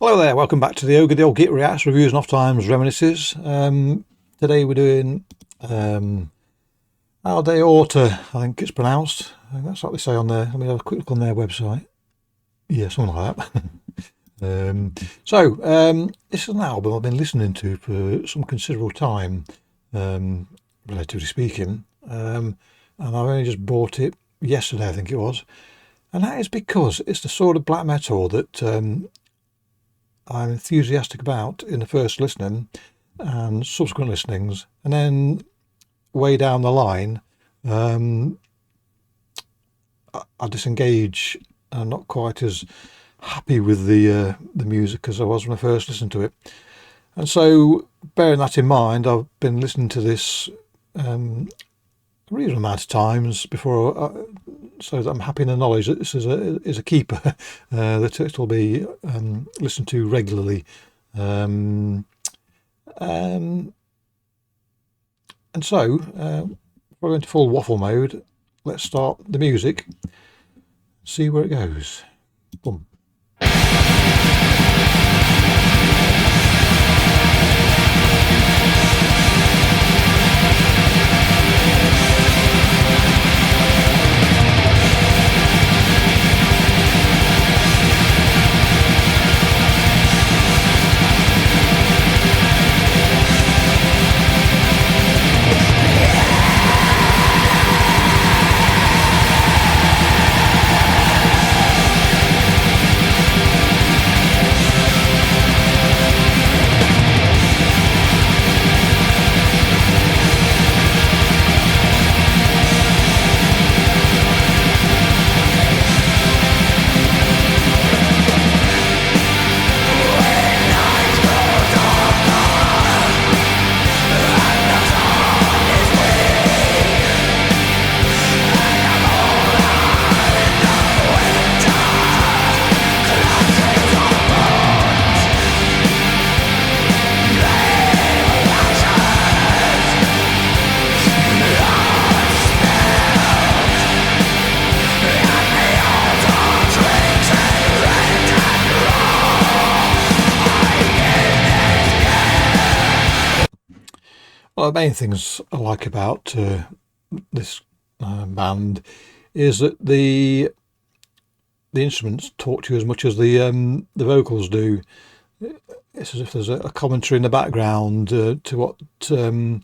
Hello there, welcome back to the Ogre, the old Git Reacts, Reviews and Off-Times Reminiscences. Today we're doing Aldheorte, I think it's pronounced. I think that's what they say on there. Let me have a quick look on their website. Yeah, something like that. This is an album I've been listening to for some considerable time, relatively speaking. And I've only just bought it yesterday, I think it was. And that is because it's the sort of black metal that I'm enthusiastic about in the first listening and subsequent listenings, and then way down the line I disengage and I'm not quite as happy with the music as I was when I first listened to it. And so, bearing that in mind, I've been listening to this a reasonable amount of times before, so that I'm happy in the knowledge that this is a keeper that it will be listened to regularly. And so, we're going to full waffle mode. Let's start the music, see where it goes. Boom. Well, the main things I like about this band is that the instruments talk to you as much as the vocals do. It's as if there's a commentary in the background to what the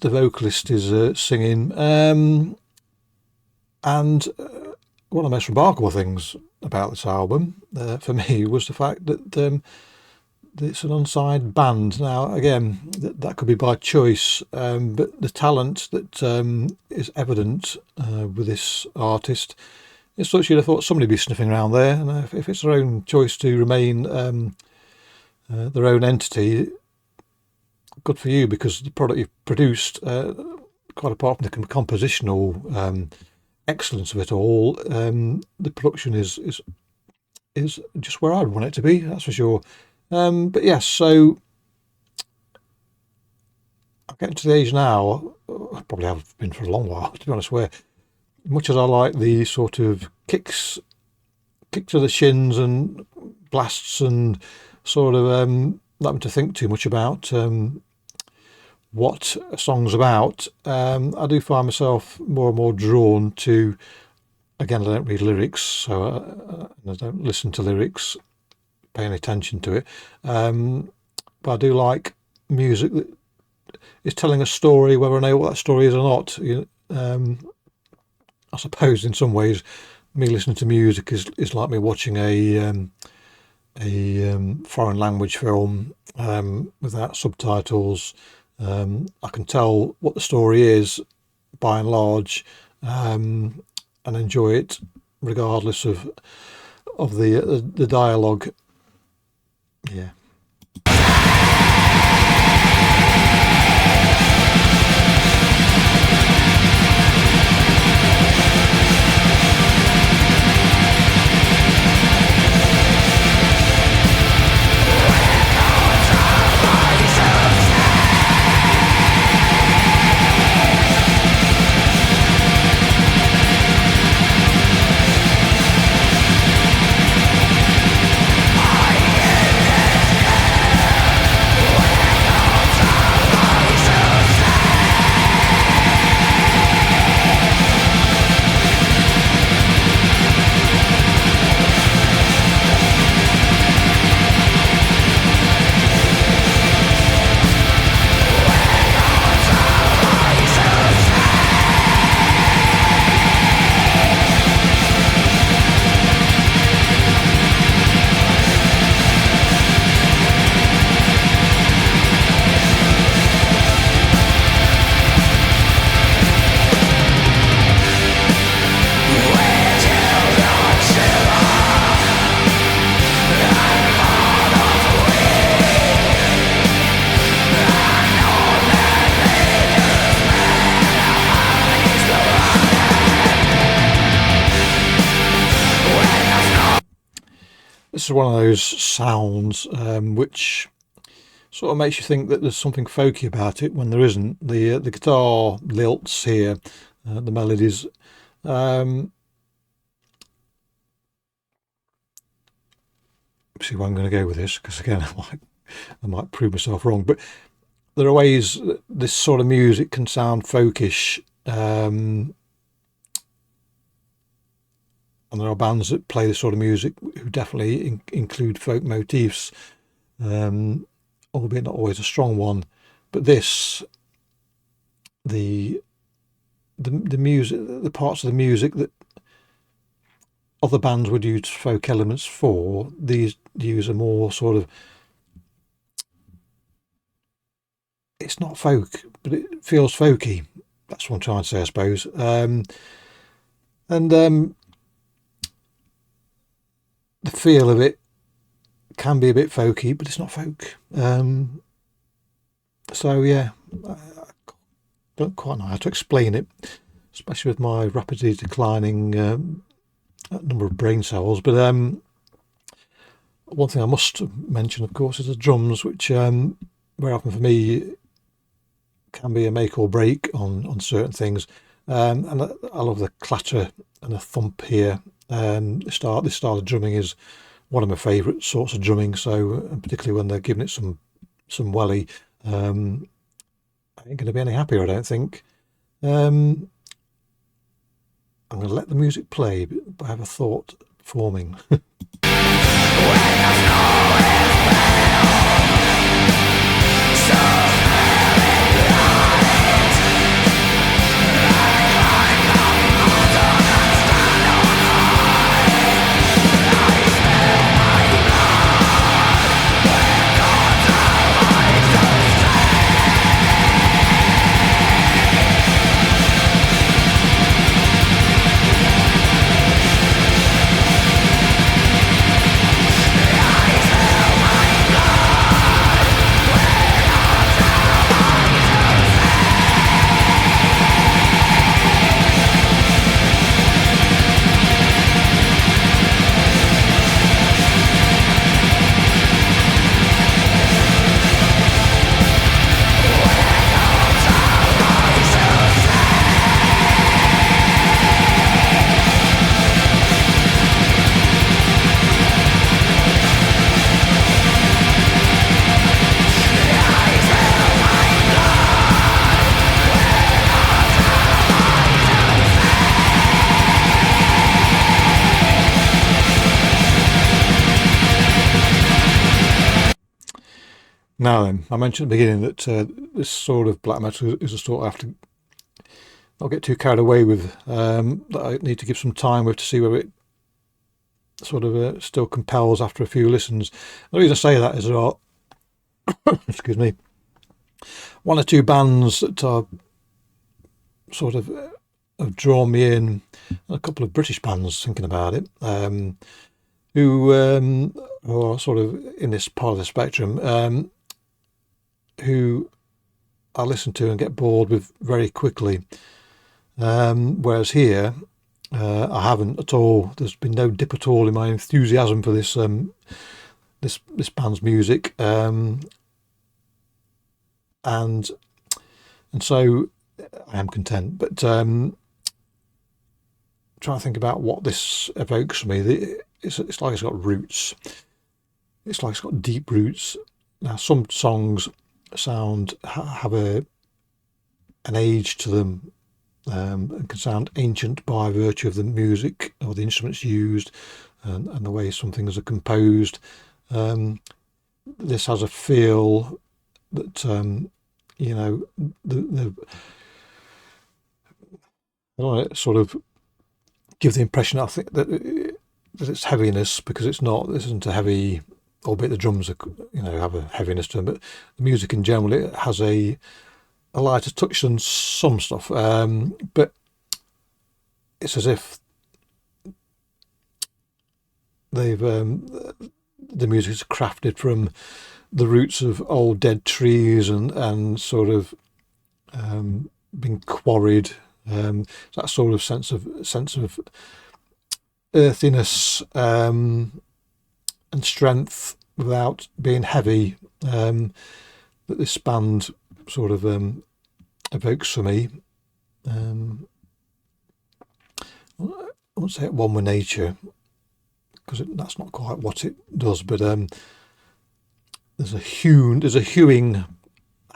vocalist is singing. And one of the most remarkable things about this album, for me, was the fact that it's an unsigned band. Now, again, that could be by choice, but the talent that is evident with this artist is such you'd have thought somebody would be sniffing around there. And if it's their own choice to remain their own entity, good for you, because the product you've produced, quite apart from the compositional excellence of it all, the production is just where I'd want it to be, that's for sure. But yes, so I'm getting to the age now, I probably have been for a long while, to be honest, where much as I like the sort of kicks to the shins and blasts and sort of not having to think too much about what a song's about, I do find myself more and more drawn to, again, I don't read lyrics, so I don't listen to lyrics, pay any attention to it, but I do like music that is telling a story, whether I know what that story is or not. I suppose in some ways me listening to music is like me watching a foreign language film without subtitles. I can tell what the story is by and large, and enjoy it regardless of the dialogue. Yeah. This is one of those sounds which sort of makes you think that there's something folky about it when there isn't. The guitar lilts here, the melodies. See where I'm going to go with this, because again, I might prove myself wrong. But there are ways that this sort of music can sound folkish, and there are bands that play this sort of music who definitely include folk motifs, albeit not always a strong one. But this, the music, the parts of the music that other bands would use folk elements for, these use a more sort of, it's not folk, but it feels folky. That's what I'm trying to say, I suppose. And the feel of it can be a bit folky, but it's not folk. So yeah, I don't quite know how to explain it, especially with my rapidly declining number of brain cells. But one thing I must mention, of course, is the drums, which very often for me can be a make or break on certain things. And I love the clatter and the thump here. This style of drumming is one of my favourite sorts of drumming. So particularly when they're giving it some welly, I ain't going to be any happier, I don't think. I'm going to let the music play, but I have a thought forming. Now then, I mentioned at the beginning that this sort of black metal is a sort I have to not get too carried away with, that I need to give some time with to see whether it sort of still compels after a few listens. The reason I say that is there are, excuse me, one or two bands that are sort of have drawn me in, a couple of British bands thinking about it, who are sort of in this part of the spectrum, who I listen to and get bored with very quickly. Whereas here, I haven't at all. There's been no dip at all in my enthusiasm for this this band's music, and so I am content. But trying to think about what this evokes for me, it's like it's got roots. It's like it's got deep roots. Now, some songs have an age to them, and can sound ancient by virtue of the music or the instruments used, and the way some things are composed. This has a feel that you know, I don't want to sort of give the impression, I think, that it's heaviness, because it's not. This isn't a heavy, albeit the drums are, have a heaviness to them, but the music in general, it has a lighter touch than some stuff, but it's as if they've the music is crafted from the roots of old dead trees and sort of been quarried. That sort of sense of earthiness, and strength without being heavy that this band sort of evokes for me. I won't say at one with nature, because that's not quite what it does, but there's a hewing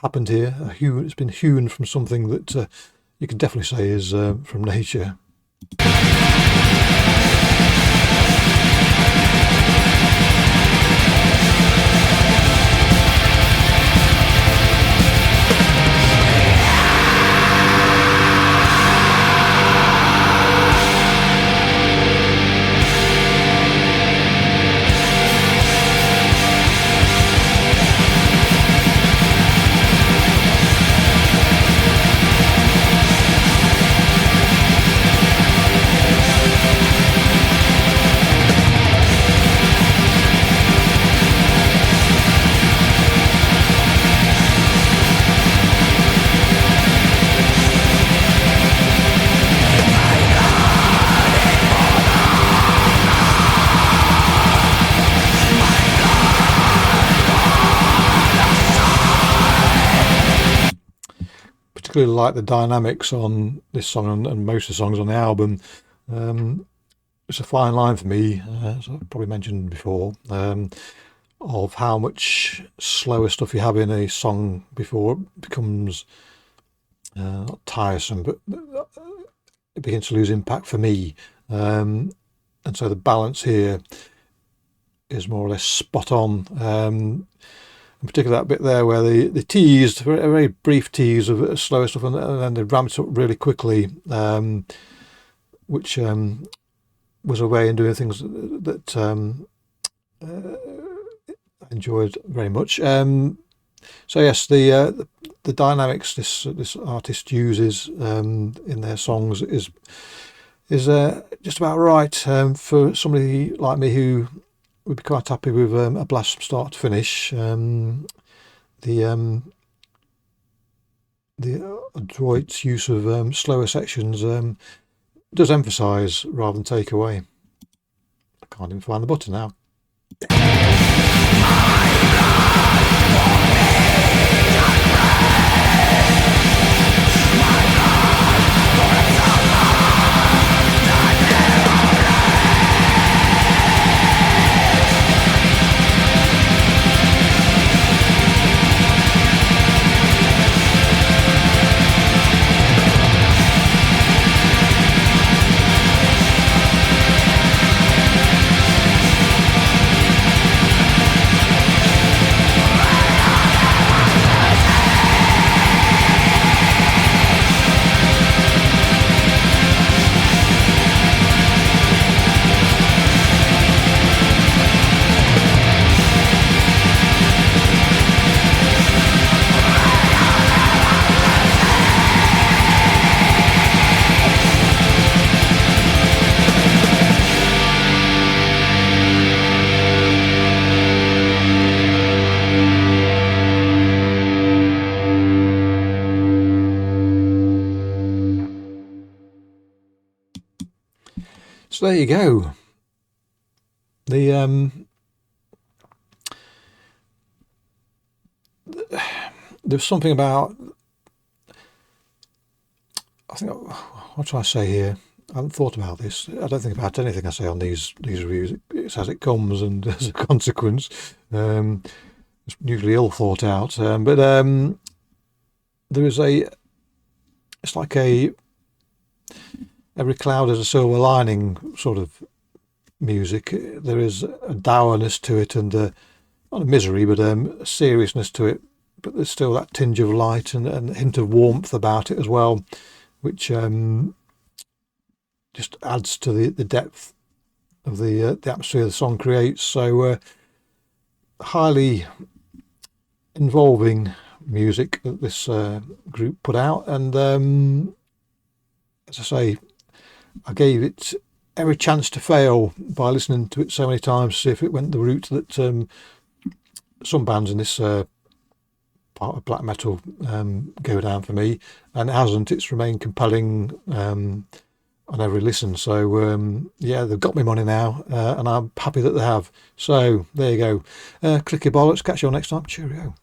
happened here. It's been hewn from something that you could definitely say is from nature. Particularly like the dynamics on this song and most of the songs on the album. It's a fine line for me, as I've probably mentioned before, of how much slower stuff you have in a song before it becomes not tiresome, but it begins to lose impact for me. And so the balance here is more or less spot on. In particular, that bit there where they teased, a very brief tease of slower stuff, and then they ramped it up really quickly, which was a way in doing things that I enjoyed very much. So yes, the dynamics this artist uses in their songs is just about right for somebody like me who would be quite happy with a blast from start to finish. The adroit use of slower sections does emphasise rather than take away. I can't even find the button now. So there you go. There's something about, I think, what should I say here? I haven't thought about this. I don't think about anything I say on these reviews. It's as it comes, and as a consequence, it's usually ill thought out. But there is it's like every cloud has a silver lining sort of music. There is a dourness to it, and not a misery, but a seriousness to it. But there's still that tinge of light and a hint of warmth about it as well, which just adds to the depth of the atmosphere the song creates. So highly involving music that this group put out, and as I say, I gave it every chance to fail by listening to it so many times to see if it went the route that some bands in this part of black metal go down for me, and it hasn't. It's remained compelling on every listen. So yeah, they've got me money now, and I'm happy that they have. So there you go. Clicky bollocks. Catch you all next time. Cheerio.